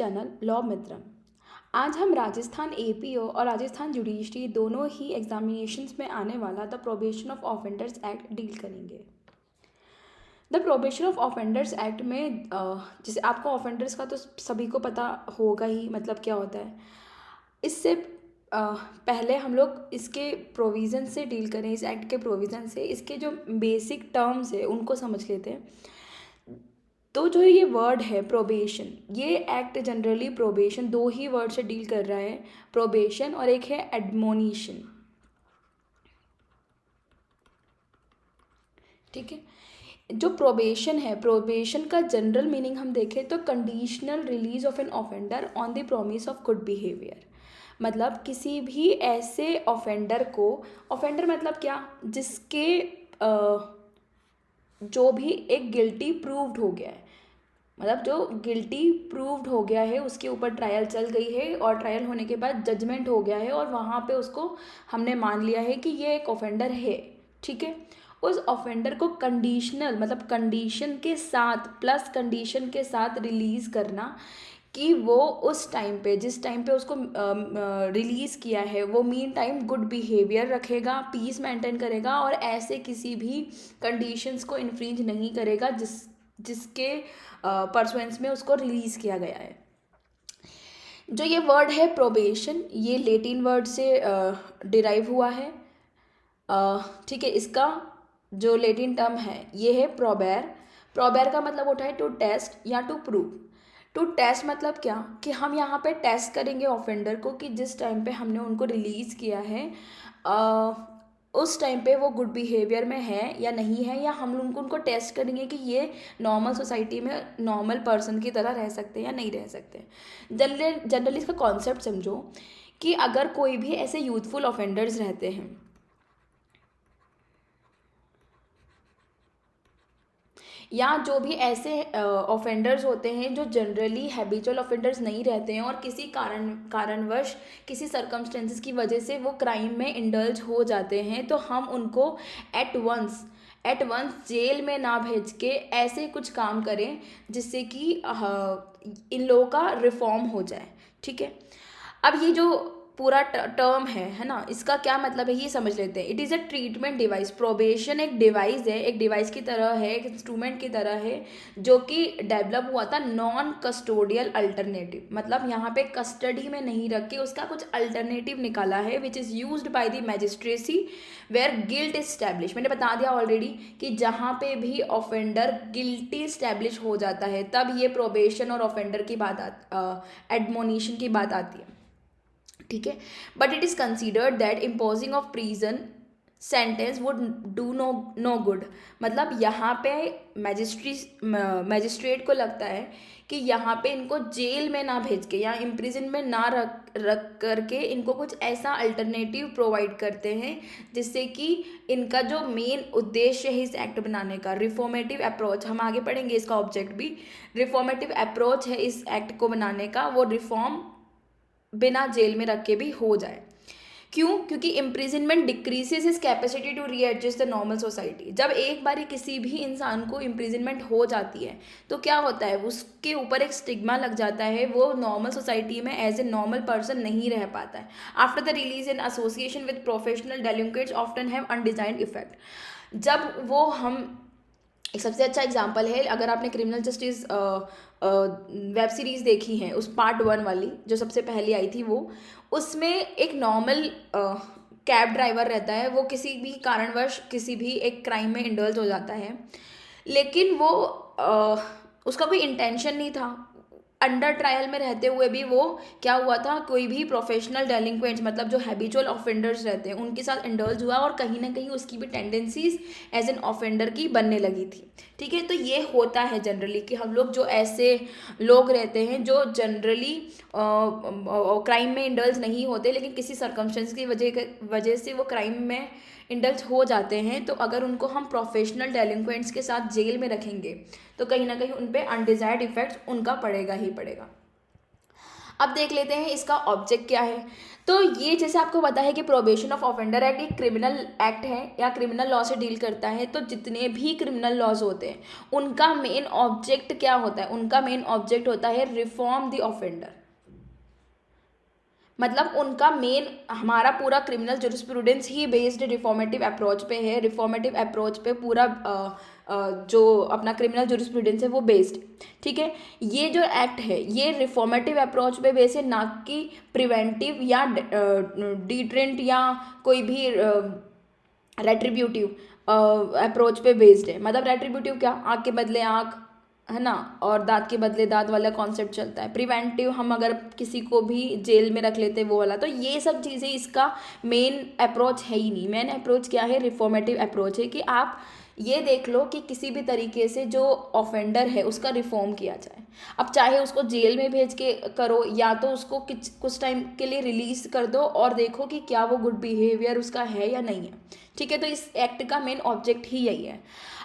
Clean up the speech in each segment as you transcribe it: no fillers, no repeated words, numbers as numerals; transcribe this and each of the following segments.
Channel law मित्रम। आज हम Rajasthan APO और राजस्थान जुडिशरी दोनों ही एग्जामिनेशंस में आने वाला the probation of offenders act deal करेंगे। The probation of offenders act में जैसे आपको ऑफेंडर्स का तो सभी को पता होगा ही, मतलब क्या होता है। इससे पहले हम लोग इसके प्रोविज़न से डील करें, इस एक्ट के प्रोविज़न से इसके जो बेसिक टर्म्स है उनको समझ लेते हैं। तो जो ये वर्ड है प्रोबेशन, ये एक्ट जनरली प्रोबेशन दो ही वर्ड से डील कर रहा है, प्रोबेशन और एक है एडमोनिशन। ठीक है, जो प्रोबेशन है, प्रोबेशन का जनरल मीनिंग हम देखें तो conditional release of an offender on the promise of good behaviour. मतलब किसी भी ऐसे ऑफेंडर को, ऑफेंडर मतलब क्या, जिसके जो भी एक गिल्टी प्रूव्ड हो गया है, मतलब जो गिल्टी प्रूव्ड हो गया है, उसके ऊपर ट्रायल चल गई है और ट्रायल होने के बाद जजमेंट हो गया है और वहाँ पे उसको हमने मान लिया है कि ये एक ऑफेंडर है। ठीक है, उस ऑफेंडर को कंडीशनल मतलब कंडीशन के साथ, प्लस कंडीशन के साथ रिलीज़ करना कि वो उस टाइम पे, जिस टाइम पे उसको रिलीज़ किया है, वो मीन टाइम गुड बिहेवियर रखेगा, पीस मेंटेन करेगा और ऐसे किसी भी कंडीशंस को इन्फ्रिंज नहीं करेगा जिसके परसुएंस में उसको रिलीज़ किया गया है। जो ये वर्ड है प्रोबेशन, ये लेटिन वर्ड से डिराइव हुआ है। ठीक है, इसका जो लेटिन टर्म है ये है प्रोबेर। प्रोबेर का मतलब होता है टू टेस्ट या टू प्रूव। टू टेस्ट मतलब क्या, कि हम यहाँ पे टेस्ट करेंगे ऑफेंडर को कि जिस टाइम पे हमने उनको रिलीज़ किया है उस टाइम पे वो गुड बिहेवियर में है या नहीं है, या हम लोग उनको टेस्ट करेंगे कि ये नॉर्मल सोसाइटी में नॉर्मल पर्सन की तरह रह सकते हैं या नहीं रह सकते। जनरली इसका कॉन्सेप्ट समझो कि अगर कोई भी ऐसे यूथफुल ऑफेंडर्स रहते हैं या जो भी ऐसे ऑफेंडर्स होते हैं जो जनरली हैबिचुअल ऑफेंडर्स नहीं रहते हैं और किसी कारणवश किसी सर्कमस्टेंसेस की वजह से वो क्राइम में इंडल्ज हो जाते हैं, तो हम उनको एट वंस जेल में ना भेज के ऐसे कुछ काम करें जिससे कि इन लोगों का रिफॉर्म हो जाए। ठीक है, अब ये जो पूरा टर्म है ना, इसका क्या मतलब है ये समझ लेते हैं। It is a treatment device. Probation एक डिवाइस है, एक डिवाइस की तरह है, एक इंस्ट्रूमेंट की तरह है, जो कि डेवलप हुआ था नॉन कस्टोडियल अल्टरनेटिव। मतलब यहाँ पे कस्टडी में नहीं रख के उसका कुछ अल्टरनेटिव निकाला है, which is used by the magistracy where guilt establish. मैंने बता दिया ऑलरेडी कि जहाँ पे भी ऑफेंडर गिल्टी इस्टेब्लिश हो जाता है तब ये प्रोबेशन और ऑफेंडर की बात एडमोनिशन की बात आती है। ठीक है, but it is considered that imposing of prison sentence would do no good. मतलब यहाँ पे मैजिस्ट्रेट को लगता है कि यहाँ पे इनको जेल में ना भेज के या इम्प्रिजन में ना रख करके इनको कुछ ऐसा अल्टरनेटिव प्रोवाइड करते हैं जिससे कि इनका जो मेन उद्देश्य है इस एक्ट बनाने का, रिफॉर्मेटिव अप्रोच, हम आगे पढ़ेंगे इसका ऑब्जेक्ट भी, रिफॉर्मेटिव अप्रोच है इस एक्ट को बनाने का, वो रिफॉर्म बिना जेल में रख के भी हो जाए। क्यों? क्योंकि imprisonment decreases his capacity to readjust the normal society. जब एक बारी किसी भी इंसान को इम्प्रिजनमेंट हो जाती है तो क्या होता है, उसके ऊपर एक स्टिग्मा लग जाता है, वो नॉर्मल सोसाइटी में एज ए नॉर्मल पर्सन नहीं रह पाता है। After the release in association with professional delinquents often have undesigned effect. जब वो हम एक सबसे अच्छा एग्जाम्पल है, अगर आपने क्रिमिनल जस्टिस वेब सीरीज़ देखी है, उस पार्ट 1 वाली जो सबसे पहले आई थी, वो उसमें एक नॉर्मल कैब ड्राइवर रहता है, वो किसी भी कारणवश किसी भी एक क्राइम में इंडल्ज हो जाता है, लेकिन वो उसका कोई इंटेंशन नहीं था। अंडर ट्रायल में रहते हुए भी वो क्या हुआ था, कोई भी प्रोफेशनल डेलिंक्वेंट्स मतलब जो हैबिचुअल ऑफेंडर्स रहते हैं उनके साथ इंडल्ज हुआ और कहीं ना कहीं उसकी भी टेंडेंसीज एज एन ऑफेंडर की बनने लगी थी। ठीक है, तो ये होता है जनरली कि हम लोग जो ऐसे लोग रहते हैं जो जनरली क्राइम में इंडल्ज नहीं होते लेकिन किसी सर्कमस्टेंस की वजह से वो क्राइम में इंडल्ज हो जाते हैं, तो अगर उनको हम प्रोफेशनल डेलिंक्वेंट्स के साथ जेल में रखेंगे तो कहीं ना कहीं उन पर अनडिजायर्ड इफेक्ट्स उनका पड़ेगा ही पड़ेगा। अब देख लेते हैं इसका ऑब्जेक्ट क्या है। तो ये जैसे आपको पता है कि प्रोहिबिशन ऑफ ऑफेंडर एक्ट एक क्रिमिनल एक्ट है या क्रिमिनल लॉ से डील करता है। तो जितने भी क्रिमिनल लॉज होते हैं उनका मेन ऑब्जेक्ट क्या होता है, उनका मेन ऑब्जेक्ट होता है रिफॉर्म द ऑफेंडर। मतलब उनका मेन, हमारा पूरा क्रिमिनल जुरिस्प्रूडेंस ही बेस्ड रिफॉर्मेटिव अप्रोच पे है। रिफॉर्मेटिव अप्रोच पे पूरा जो अपना क्रिमिनल जुरिस्प्रूडेंस है वो बेस्ड, ठीक है। ये जो एक्ट है ये रिफॉर्मेटिव अप्रोच पे बेस्ड है, ना कि प्रिवेंटिव या डिटरेंट या कोई भी रेट्रीब्यूटिव अप्रोच पे बेस्ड है। मतलब रेट्रीब्यूटिव क्या, आँख के बदले आँख, है ना, और दांत के बदले दांत वाला कॉन्सेप्ट चलता है। प्रिवेंटिव हम अगर किसी को भी जेल में रख लेते वो वाला। तो ये सब चीज़ें इसका मेन अप्रोच है ही नहीं। मेन अप्रोच क्या है, रिफॉर्मेटिव अप्रोच है कि आप ये देख लो कि किसी भी तरीके से जो ऑफेंडर है उसका रिफॉर्म किया जाए। अब चाहे उसको जेल में भेज के करो या तो उसको कुछ टाइम के लिए रिलीज कर दो और देखो कि क्या वो गुड बिहेवियर उसका है या नहीं है, ठीक है। तो इस एक्ट का मेन ऑब्जेक्ट ही यही है।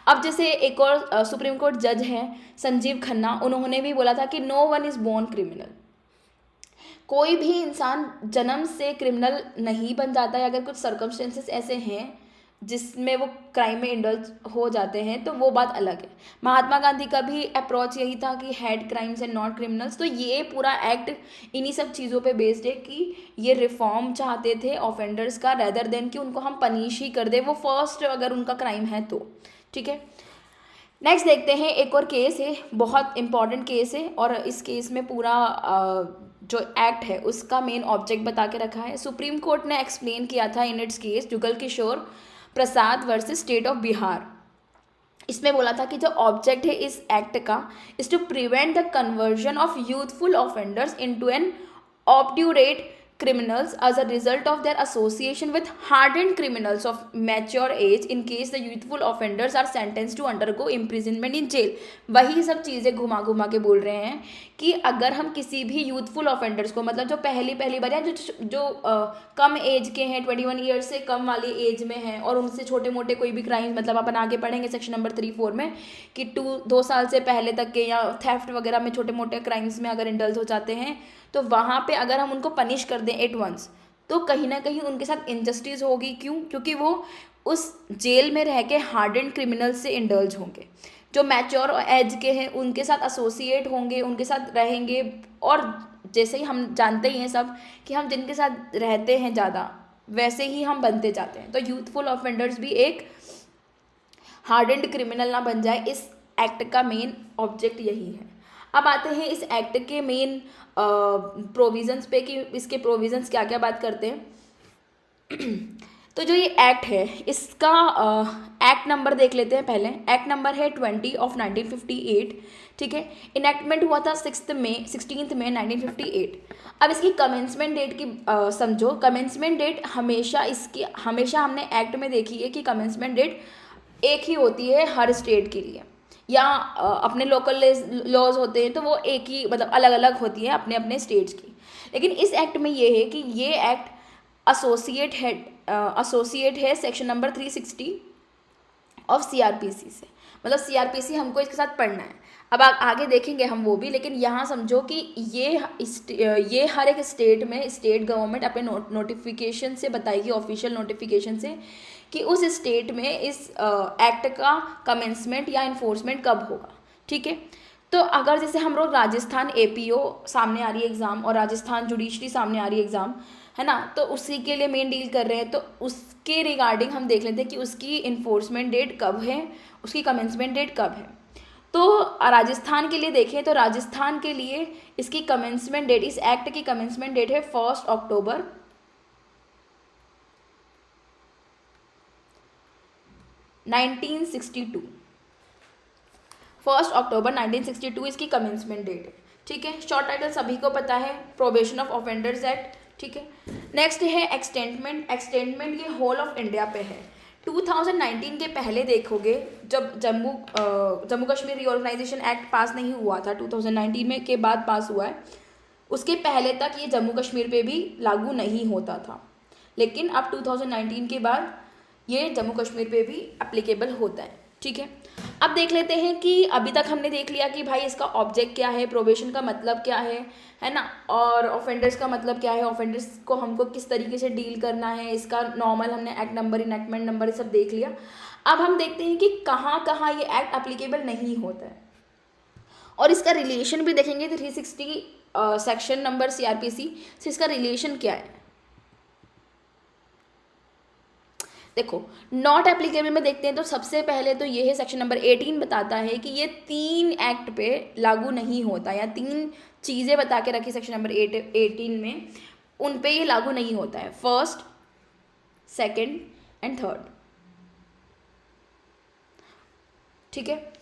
अब जैसे एक और सुप्रीम कोर्ट जज हैं संजीव खन्ना, उन्होंने भी बोला था कि no one is born criminal. कोई भी इंसान जन्म से क्रिमिनल नहीं बन जाता है। अगर कुछ सर्कमस्टेंसेस ऐसे हैं जिसमें वो क्राइम में इंडल्ज हो जाते हैं तो वो बात अलग है। महात्मा गांधी का भी अप्रोच यही था कि head crimes and not criminals. तो ये पूरा एक्ट इन्हीं सब चीज़ों पे बेस्ड है कि ये रिफॉर्म चाहते थे ऑफेंडर्स का, रेदर देन कि उनको हम पनिश ही कर दे वो फर्स्ट अगर उनका क्राइम है तो, ठीक है। नेक्स्ट देखते हैं, एक और केस है, बहुत इंपॉर्टेंट केस है और इस केस में पूरा जो एक्ट है उसका मेन ऑब्जेक्ट बता के रखा है। सुप्रीम कोर्ट ने एक्सप्लेन किया था in its case Jugal Kishore Prasad versus state of Bihar. इसमें बोला था कि जो ऑब्जेक्ट है इस एक्ट का is to prevent the conversion of youthful offenders into an obdurate criminals as a result of their association with hardened criminals of mature age in case the youthful offenders are sentenced to undergo imprisonment in jail। वही सब चीज़ें घुमा घुमा के बोल रहे हैं कि अगर हम किसी भी यूथफुल ऑफेंडर्स को, मतलब जो पहली बार या जो कम एज के हैं, 21 ईयर्स से कम वाली एज में हैं और उनसे छोटे मोटे कोई भी क्राइम, मतलब अपन आगे पढ़ेंगे सेक्शन नंबर 3-4 में कि 2 साल से पहले तक के या थेफ्ट वगैरह में छोटे मोटे क्राइम्स में अगर इंडल्ज हो जाते हैं तो वहाँ पे अगर हम उनको पनिश कर दें एट वंस तो कहीं ना कहीं उनके साथ इनजस्टिस होगी। क्यों? क्योंकि वो उस जेल में रह के हार्डेंड क्रिमिनल से इंडल्ज होंगे। जो मैच्योर एज के हैं उनके साथ एसोसिएट होंगे, उनके साथ रहेंगे। और जैसे ही हम जानते ही हैं सब कि हम जिनके साथ रहते हैं ज़्यादा वैसे ही हम बनते जाते हैं। तो यूथफुल ऑफेंडर्स भी एक हार्डेंड क्रिमिनल ना बन जाए, इस एक्ट का मेन ऑब्जेक्ट यही है। अब आते हैं इस एक्ट के मेन प्रोविजंस पे कि इसके प्रोविजंस क्या क्या बात करते हैं। तो जो ये एक्ट है इसका एक्ट नंबर देख लेते हैं पहले। एक्ट नंबर है 20 ऑफ 1958, ठीक है। इनेक्टमेंट हुआ था 16 मई 1958। अब इसकी कमेंसमेंट डेट की समझो। कमेंसमेंट डेट हमेशा हमने एक्ट में देखी है कि कमेंसमेंट डेट एक ही होती है हर स्टेट के लिए, या अपने लोकल लॉज होते हैं तो वो एक ही, मतलब अलग अलग होती है अपने अपने स्टेट्स की। लेकिन इस एक्ट में ये है कि ये एक्ट एसोसिएट है सेक्शन नंबर 360 ऑफ सीआरपीसी से। मतलब सीआरपीसी हमको इसके साथ पढ़ना है। अब आगे देखेंगे हम वो भी, लेकिन यहाँ समझो कि ये हर एक स्टेट में स्टेट गवर्नमेंट अपने नोटिफिकेशन से बताएगी, ऑफिशियल नोटिफिकेशन से, कि उस स्टेट में इस एक्ट का कमेंसमेंट या इन्फोर्समेंट कब होगा, ठीक है। तो अगर जैसे हम लोग राजस्थान एपीओ सामने आ रही है एग्ज़ाम और राजस्थान जुडिशरी सामने आ रही है एग्ज़ाम, है ना, तो उसी के लिए मेन डील कर रहे हैं। तो उसके रिगार्डिंग हम देख लेते हैं कि उसकी इन्फोर्समेंट डेट कब है, उसकी कमेंसमेंट डेट कब है। तो राजस्थान के लिए देखें तो राजस्थान के लिए इसकी कमेंसमेंट डेट, इस एक्ट की कमेंसमेंट डेट है 1 अक्टूबर 1962। 1 अक्टूबर 1962 इसकी कमेंसमेंट डेट है, ठीक है। शॉर्ट टाइटल सभी को पता है, प्रोहिबिशन ऑफ ऑफेंडर्स एक्ट, ठीक है। नेक्स्ट है एक्सटेंडमेंट। एक्सटेंडमेंट ये होल ऑफ इंडिया पे है। 2019 के पहले देखोगे जब Jammu Kashmir reorganisation act pass नहीं हुआ था, 2019 में के बाद पास हुआ है, उसके पहले तक ये जम्मू कश्मीर पे भी लागू नहीं होता था। लेकिन अब 2019 के बाद ये जम्मू कश्मीर पे भी एप्लीकेबल होता है, ठीक है। अब देख लेते हैं कि अभी तक हमने देख लिया कि भाई इसका ऑब्जेक्ट क्या है, प्रोबेशन का मतलब क्या है ना, और ऑफेंडर्स का मतलब क्या है, ऑफेंडर्स को हमको किस तरीके से डील करना है, इसका नॉर्मल हमने एक्ट नंबर, इनेक्टमेंट नंबर सब देख लिया। अब हम देखते हैं कि कहाँ कहाँ ये एक्ट अप्लीकेबल नहीं होता है, और इसका रिलेशन भी देखेंगे 360 सेक्शन नंबर सीआरपीसी से इसका रिलेशन क्या है। देखो नॉट एप्लीकेबल में देखते हैं तो सबसे पहले तो ये है सेक्शन नंबर 18 बताता है कि ये 3 एक्ट पे लागू नहीं होता, या 3 चीज़ें बता के रखी सेक्शन नंबर 18 में, उन पे ये लागू नहीं होता है, फर्स्ट, सेकंड एंड थर्ड। ठीक है।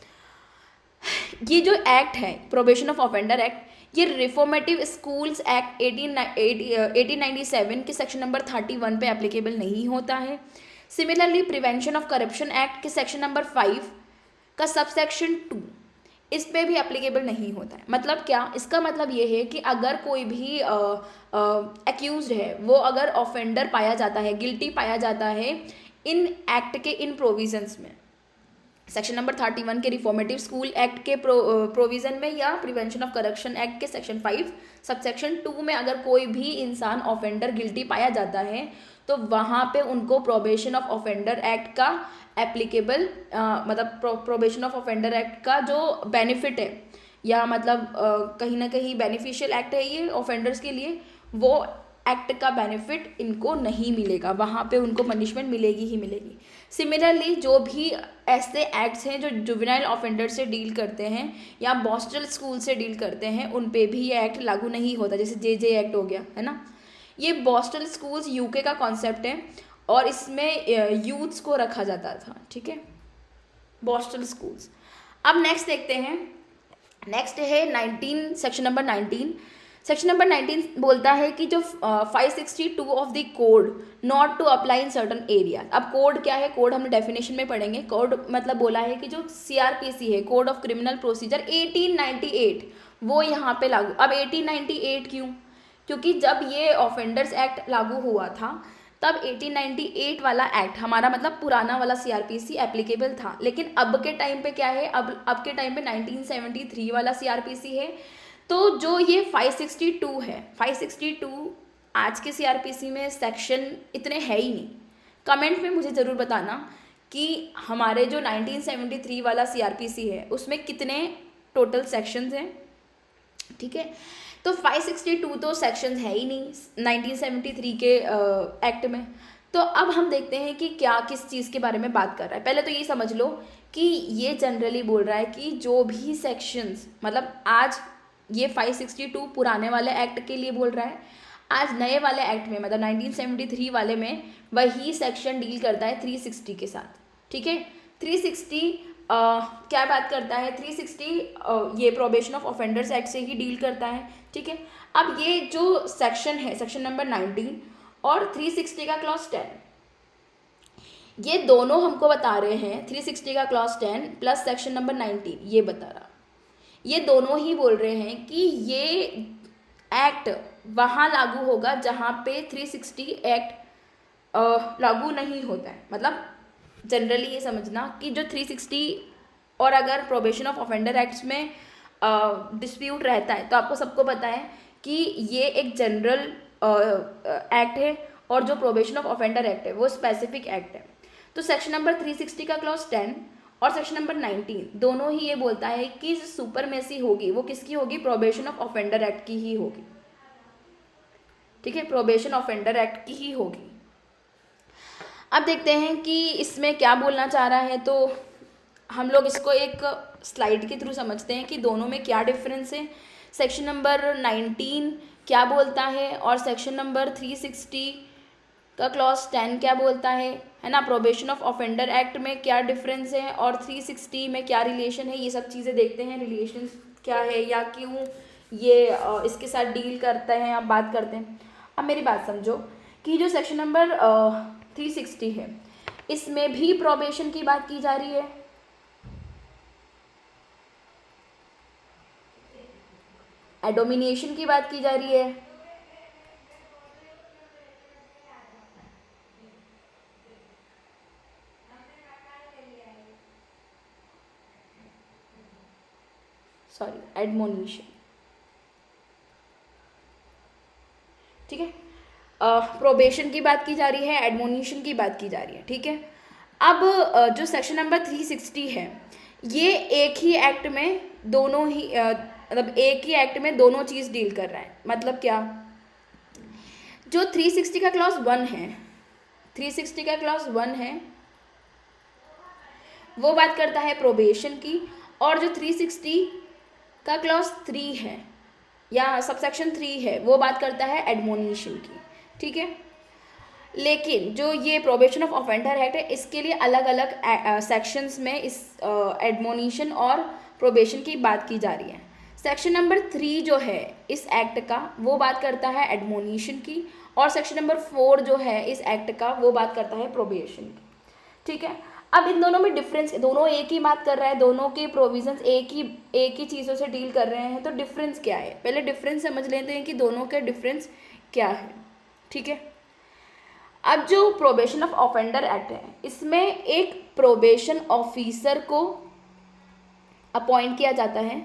ये जो एक्ट है प्रोबेशन ऑफ ऑफेंडर एक्ट, ये रिफॉर्मेटिव स्कूल्स एक्ट 1897 के सेक्शन नंबर 31 पे एप्लीकेबल नहीं होता है। Similarly prevention of corruption act के सेक्शन नंबर 5 का सबसेक्शन 2 इस पे भी एप्लीकेबल नहीं होता है। मतलब क्या, इसका मतलब ये है कि अगर कोई भी एक्यूज्ड है, वो अगर ऑफेंडर पाया जाता है, गिल्टी पाया जाता है इन एक्ट के इन प्रोविजंस में, सेक्शन नंबर 31 के रिफॉर्मेटिव स्कूल एक्ट के प्रोविजन में, या प्रिवेंशन ऑफ करप्शन एक्ट के सेक्शन 5 सबसेक्शन 2 में, अगर कोई भी इंसान ऑफेंडर गिल्टी पाया जाता है तो वहाँ पे उनको प्रोबेशन ऑफ ऑफेंडर एक्ट का एप्लीकेबल मतलब प्रोबेशन ऑफ ऑफेंडर एक्ट का जो बेनिफिट है, या मतलब कहीं ना कहीं बेनिफिशियल एक्ट है ये ऑफेंडर्स के लिए, वो एक्ट का बेनिफिट इनको नहीं मिलेगा, वहाँ पे उनको पनिशमेंट मिलेगी ही मिलेगी। सिमिलरली जो भी ऐसे एक्ट्स हैं जो जुवेनाइल ऑफेंडर से डील करते हैं या बॉस्टल स्कूल से डील करते हैं, उन पे भी ये एक्ट लागू नहीं होता, जैसे जे एक्ट हो गया है ना। ये बॉस्टल स्कूल्स यूके का कॉन्सेप्ट है और इसमें यूथ्स को रखा जाता था। ठीक है, बॉस्टल स्कूल्स। अब नेक्स्ट देखते हैं, नेक्स्ट है 19 सेक्शन नंबर 19। सेक्शन नंबर 19 बोलता है कि जो 562 of the code not to apply in certain area. अब कोड क्या है, कोड हमने डेफिनेशन में पढ़ेंगे। कोड मतलब बोला है कि जो सीआरपीसी है, कोड ऑफ क्रिमिनल प्रोसीजर 1898, वो यहाँ पे लागू। अब 1898 क्यों, क्योंकि जब ये ऑफेंडर्स एक्ट लागू हुआ था तब 1898 वाला एक्ट हमारा मतलब पुराना वाला सीआरपीसी एप्लीकेबल था, लेकिन अब के टाइम पे क्या है, अब के टाइम पे 1973 वाला सीआरपीसी है। तो जो ये 562 है, 562 आज के सीआरपीसी में सेक्शन इतने है ही नहीं। कमेंट में मुझे ज़रूर बताना कि हमारे जो 1973 वाला सीआरपीसी है उसमें कितने टोटल सेक्शंस हैं। ठीक है, तो 562 तो सेक्शंस है ही नहीं 1973 के एक्ट में। तो अब हम देखते हैं कि क्या किस चीज़ के बारे में बात कर रहा है। पहले तो ये समझ लो कि ये जनरली बोल रहा है कि जो भी सेक्शंस, मतलब आज ये 562 पुराने वाले एक्ट के लिए बोल रहा है, आज नए वाले एक्ट में मतलब 1973 वाले में वही सेक्शन डील करता है 360 के साथ। ठीक है, 360 क्या बात करता है, 360 ये प्रोबेशन ऑफ ऑफेंडर्स एक्ट से ही डील करता है। ठीक है, अब ये जो सेक्शन है, सेक्शन नंबर 19 और 360 का क्लॉज 10, ये दोनों हमको बता रहे हैं, 360 का क्लॉज 10 प्लस सेक्शन नंबर 19 ये बता रहा, ये दोनों ही बोल रहे हैं कि ये एक्ट वहाँ लागू होगा जहाँ पे 360 एक्ट लागू नहीं होता है। मतलब जनरली ये समझना कि जो 360 और अगर प्रोबेशन ऑफ ऑफेंडर एक्ट्स में डिस्प्यूट रहता है, तो आपको सबको पता है कि ये एक जनरल एक्ट है और जो प्रोबेशन ऑफ ऑफेंडर एक्ट है वो स्पेसिफिक एक्ट है। तो सेक्शन नंबर 360 का क्लॉज 10 और सेक्शन नंबर 19 दोनों ही ये बोलता है कि जो सुपरमेसी होगी वो किसकी होगी, प्रोबेशन ऑफ ऑफेंडर एक्ट की ही होगी। ठीक है, प्रोबेशन ऑफेंडर एक्ट की ही होगी। अब देखते हैं कि इसमें क्या बोलना चाह रहा है, तो हम लोग इसको एक स्लाइड के थ्रू समझते हैं कि दोनों में क्या डिफरेंस है। सेक्शन नंबर 19 क्या बोलता है और सेक्शन नंबर 360 का क्लॉज 10 क्या बोलता है ना। प्रोबेशन ऑफ ऑफेंडर एक्ट में क्या डिफरेंस है और 360 में क्या रिलेशन है, ये सब चीज़ें देखते हैं, रिलेशन क्या है या क्यों ये इसके साथ डील करते हैं, आप बात करते हैं। अब मेरी बात समझो कि जो सेक्शन नंबर 360 है इसमें भी प्रोबेशन की बात की जा रही है, एडोमिनेशन की बात की जा रही है, सॉरी एडमोनिशन, ठीक है। प्रोबेशन की बात की जा रही है, एडमोनिशन की बात की जा रही है, ठीक है। अब जो सेक्शन नंबर 360 है, ये एक ही एक्ट में दोनों ही मतलब एक ही एक्ट में दोनों चीज़ डील कर रहा है। मतलब क्या, जो 360 का क्लॉज 1 है, 360 का क्लॉज 1 है वो बात करता है प्रोबेशन की, और जो 360 का क्लॉज 3 है या सबसेक्शन 3 है वो बात करता है एडमोनिशन की, ठीक है। लेकिन जो ये प्रोबेशन ऑफ ऑफेंडर एक्ट है, इसके लिए अलग अलग सेक्शंस में इस एडमोनिशन और प्रोबेशन की बात की जा रही है। सेक्शन नंबर 3 जो है इस एक्ट का वो बात करता है एडमोनिशन की, और सेक्शन नंबर 4 जो है इस एक्ट का वो बात करता है प्रोबेशन की, ठीक है। अब इन दोनों में डिफरेंस, दोनों एक ही बात कर रहा है, दोनों के प्रोविजंस एक ही चीज़ों से डील कर रहे हैं, तो डिफरेंस क्या है, पहले डिफरेंस समझ लेते हैं कि दोनों के डिफरेंस क्या है, ठीक है। अब जो प्रोबेशन ऑफ ऑफेंडर एक्ट है, इसमें एक प्रोबेशन ऑफिसर को अपॉइंट किया जाता है,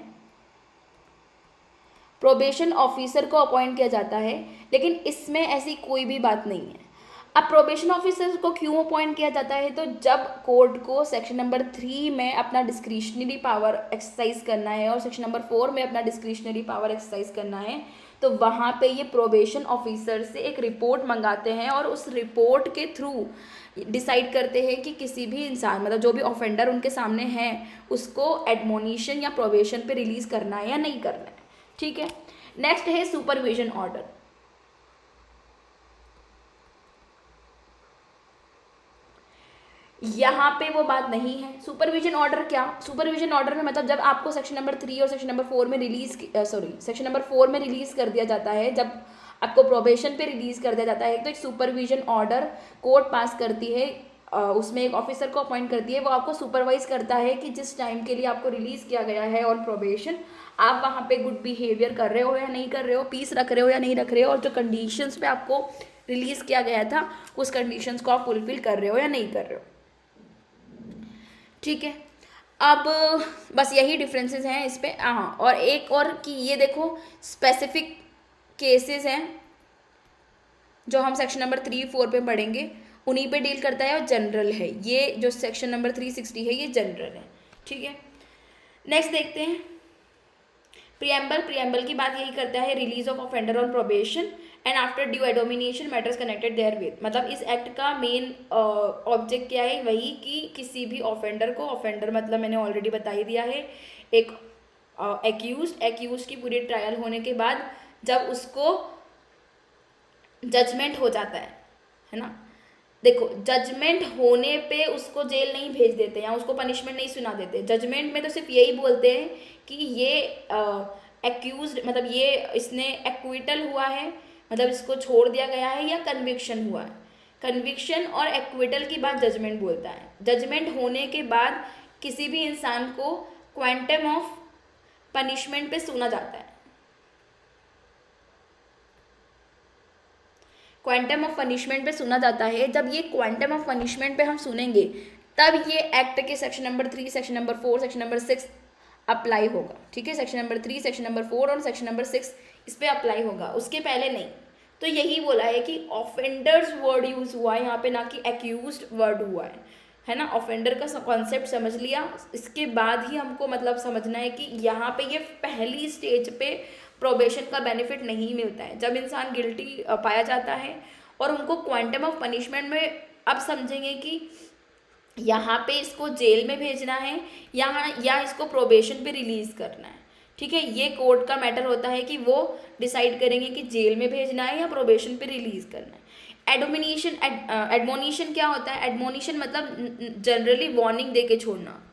प्रोबेशन ऑफिसर को अपॉइंट किया जाता है, लेकिन इसमें ऐसी कोई भी बात नहीं है। अब प्रोबेशन ऑफिसर को क्यों अपॉइंट किया जाता है, तो जब कोर्ट को सेक्शन नंबर 3 में अपना डिस्क्रिशनरी पावर एक्सरसाइज करना है और सेक्शन नंबर 4 में अपना डिस्क्रिशनरी पावर एक्सरसाइज करना है, तो वहाँ पे ये प्रोबेशन ऑफिसर से एक रिपोर्ट मंगाते हैं और उस रिपोर्ट के थ्रू डिसाइड करते हैं कि किसी भी इंसान, मतलब जो भी ऑफेंडर उनके सामने है, उसको एडमोनिशन या प्रोबेशन पे रिलीज करना है या नहीं करना है, ठीक है। नेक्स्ट है सुपरविजन ऑर्डर। यहाँ पे वो बात नहीं है। सुपरविजन ऑर्डर क्या, सुपरविजन ऑर्डर में मतलब जब आपको सेक्शन नंबर 3 और सेक्शन नंबर 4 में सेक्शन नंबर 4 में रिलीज कर दिया जाता है, जब आपको प्रोबेशन पे रिलीज कर दिया जाता है, तो एक सुपरविजन ऑर्डर कोर्ट पास करती है, उसमें एक ऑफिसर को अपॉइंट करती है, वो आपको सुपरवाइज करता है कि जिस टाइम के लिए आपको रिलीज किया गया है ऑन प्रोबेशन, आप वहाँ पे गुड बिहेवियर कर रहे हो या नहीं कर रहे हो, पीस रख रहे हो या नहीं रख रहे हो, और जो कंडीशंस पे आपको रिलीज किया गया था उस कंडीशंस को आप फुलफिल कर रहे हो या नहीं कर रहे हो, ठीक है। अब बस यही डिफरेंसेस हैं इस पे। हाँ, और एक और कि ये देखो स्पेसिफिक केसेस हैं जो हम सेक्शन नंबर 3-4 पे पढ़ेंगे, उन्हीं पे डील करता है, और जनरल है ये जो सेक्शन नंबर 360 है, ये जनरल है, ठीक है। नेक्स्ट देखते हैं प्रियम्बल। प्रियम्बल की बात यही करता है, release of offender on probation and after due admonition matters connected there with. मतलब इस एक्ट का मेन ऑब्जेक्ट क्या है, वही कि किसी भी ऑफेंडर को, ऑफेंडर मतलब मैंने ऑलरेडी बता ही दिया है, एक एक्यूज की पूरी ट्रायल होने के बाद जब उसको जजमेंट हो जाता है ना, देखो जजमेंट होने पे उसको जेल नहीं भेज देते या उसको पनिशमेंट नहीं सुना देते, जजमेंट में तो सिर्फ यही बोलते हैं कि ये एक्यूज्ड, मतलब ये इसने एक्विटल हुआ है, मतलब इसको छोड़ दिया गया है, या कन्विक्शन हुआ है। कन्विक्शन और एक्विटल की बात जजमेंट बोलता है। जजमेंट होने के बाद किसी भी इंसान को क्वांटम ऑफ पनिशमेंट पे सुना जाता है। क्वांटम ऑफ पनिशमेंट पे सुना जाता है। जब ये क्वांटम ऑफ पनिशमेंट पे हम सुनेंगे, तब ये एक्ट के section number 3, section number 4, section number 6 apply होगा, ठीक है। सेक्शन नंबर 3, सेक्शन नंबर 4 और सेक्शन नंबर 6 इस पर अप्लाई होगा, उसके पहले नहीं। तो यही बोला है कि ऑफेंडर्स वर्ड यूज हुआ है यहाँ पे, ना कि एक्यूज्ड वर्ड हुआ है ना। ऑफेंडर का कॉन्सेप्ट समझ लिया, इसके बाद ही हमको मतलब समझना है कि यहाँ पे ये पहली स्टेज पे प्रोबेशन का बेनिफिट नहीं मिलता है। जब इंसान गिल्टी पाया जाता है और उनको क्वांटम ऑफ पनिशमेंट में अब समझेंगे कि यहाँ पे इसको जेल में भेजना है या इसको प्रोबेशन पे रिलीज करना है, ठीक है। ये कोर्ट का मैटर होता है कि वो डिसाइड करेंगे कि जेल में भेजना है या प्रोबेशन पे रिलीज करना है। एडमोनिशन क्या होता है, एडमोनिशन मतलब जनरली वार्निंग दे के छोड़ना,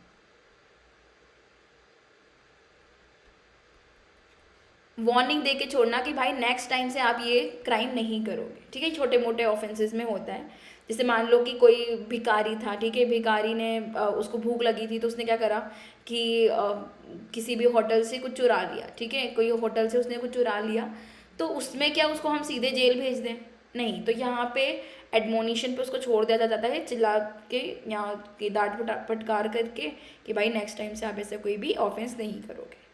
वार्निंग दे के छोड़ना कि भाई नेक्स्ट टाइम से आप ये क्राइम नहीं करोगे, ठीक है। छोटे मोटे ऑफेंसेस में होता है, जैसे मान लो कि कोई भिखारी था, ठीक है, भिखारी ने उसको भूख लगी थी, तो उसने क्या करा कि किसी भी होटल से कुछ चुरा लिया, ठीक है, कोई होटल से उसने कुछ चुरा लिया, तो उसमें क्या उसको हम सीधे जेल भेज दें, नहीं। तो यहाँ पे एडमोनिशन पे उसको छोड़ दिया जाता है, चिल्ला के यहाँ की डांट फटकार करके कि भाई नेक्स्ट टाइम से आप ऐसे कोई भी ऑफेंस नहीं करोगे,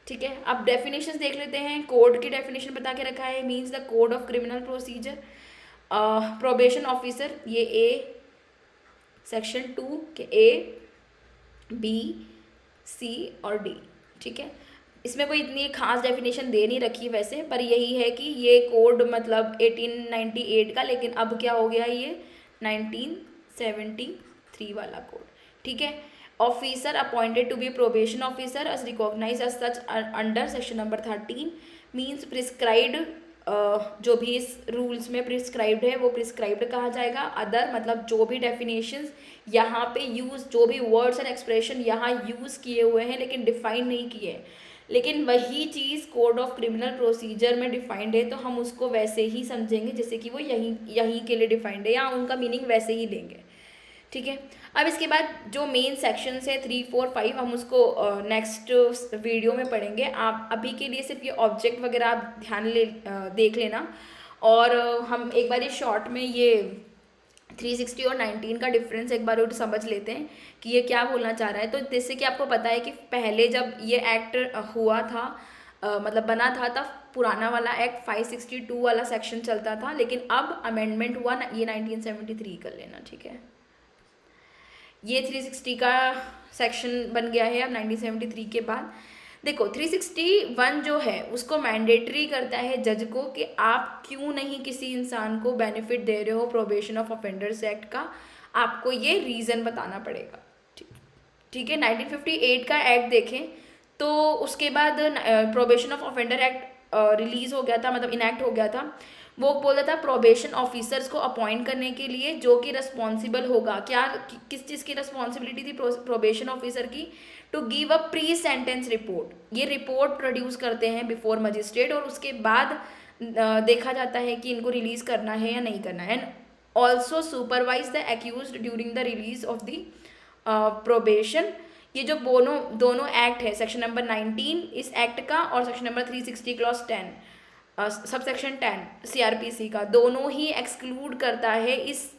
ठीक है, अब डेफिनेशंस देख लेते हैं। कोड की डेफिनेशन बता के रखा है, means the code of criminal procedure. Probation officer, ये ए सेक्शन 2 के ए बी सी और डी, ठीक है। इसमें कोई इतनी खास डेफिनेशन दे नहीं रखी वैसे, पर यही है कि ये कोड मतलब 1898 का, लेकिन अब क्या हो गया, ये 1973 वाला कोड, ठीक है। Officer appointed to be probation officer as recognise as such under section number 13 means prescribed, जो भी इस रूल्स में प्रिस्क्राइब्ड है वो प्रिस्क्राइब्ड कहा जाएगा। अदर मतलब जो भी डेफिनेशंस यहाँ पे यूज़, जो भी वर्ड्स एंड एक्सप्रेशन यहाँ यूज़ किए हुए हैं लेकिन डिफाइन नहीं किए हैं, लेकिन वही चीज़ कोड ऑफ क्रिमिनल प्रोसीजर में डिफाइंड है, तो हम उसको वैसे ही समझेंगे जैसे कि वो यहीं यहीं के लिए डिफाइंड है, या उनका मीनिंग वैसे ही लेंगे, ठीक है। अब इसके बाद जो मेन सेक्शंस है 3, 4, 5 हम उसको नेक्स्ट वीडियो में पढ़ेंगे। आप अभी के लिए सिर्फ ये ऑब्जेक्ट वगैरह आप देख लेना, और हम एक बार ये शॉर्ट में ये 360 और 19 का डिफरेंस एक बार और समझ लेते हैं कि ये क्या बोलना चाह रहा है। तो जैसे कि आपको पता है कि पहले जब ये एक्ट हुआ था, मतलब बना था, तब पुराना वाला एक्ट 562 वाला सेक्शन चलता था, लेकिन अब अमेंडमेंट हुआ ना, ये 1973 कर लेना, ठीक है। ये 360 का सेक्शन बन गया है अब 1973 के बाद। देखो 361 जो है उसको मैंडेटरी करता है जज को कि आप क्यों नहीं किसी इंसान को बेनिफिट दे रहे हो प्रोबेशन ऑफ ऑफेंडर्स एक्ट का, आपको ये रीज़न बताना पड़ेगा, ठीक है। 1958 का एक्ट देखें तो उसके बाद probation of offender act release हो गया था, मतलब इनैक्ट हो गया था। वो बोला था प्रोबेशन ऑफिसर्स को अपॉइंट करने के लिए जो कि रिस्पॉन्सिबल होगा, क्या किस चीज़ की रिस्पॉन्सिबिलिटी थी प्रोबेशन ऑफिसर की, to give a pre sentence report. ये रिपोर्ट प्रोड्यूस करते हैं बिफोर मजिस्ट्रेट, और उसके बाद देखा जाता है कि इनको रिलीज़ करना है या नहीं करना है। And also supervise the accused during the release of the probation. ये जो दोनों एक्ट है, सेक्शन नंबर 19 इस एक्ट का और section number 360 clause 10 sub section 10 CrPC का, दोनों ही एक्सक्लूड करता है इस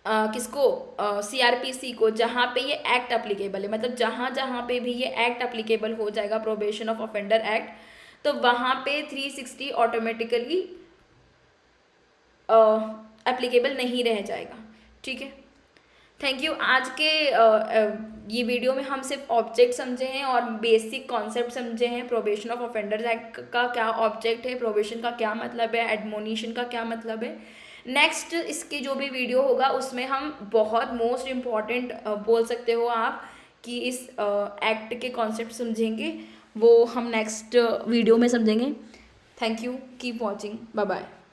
किसको, सीआरपीसी को, जहाँ पे ये एक्ट अप्लीकेबल है। मतलब जहाँ जहाँ पे भी ये एक्ट अप्लीकेबल हो जाएगा प्रोबेशन ऑफ ऑफेंडर एक्ट, तो वहाँ पे 360 ऑटोमेटिकली एप्लीकेबल नहीं रह जाएगा, ठीक है। Thank you. आज के ये वीडियो में हम सिर्फ ऑब्जेक्ट समझे हैं और बेसिक कॉन्सेप्ट समझे हैं। प्रोबेशन ऑफ ऑफेंडर्स एक्ट का क्या ऑब्जेक्ट है, प्रोबेशन का क्या मतलब है, एडमोनिशन का क्या मतलब है। नेक्स्ट इसकी जो भी वीडियो होगा उसमें हम बहुत मोस्ट इम्पॉर्टेंट बोल सकते हो आप कि इस एक्ट के कॉन्सेप्ट समझेंगे, वो हम नेक्स्ट वीडियो में समझेंगे। Thank you, keep watching, bye bye.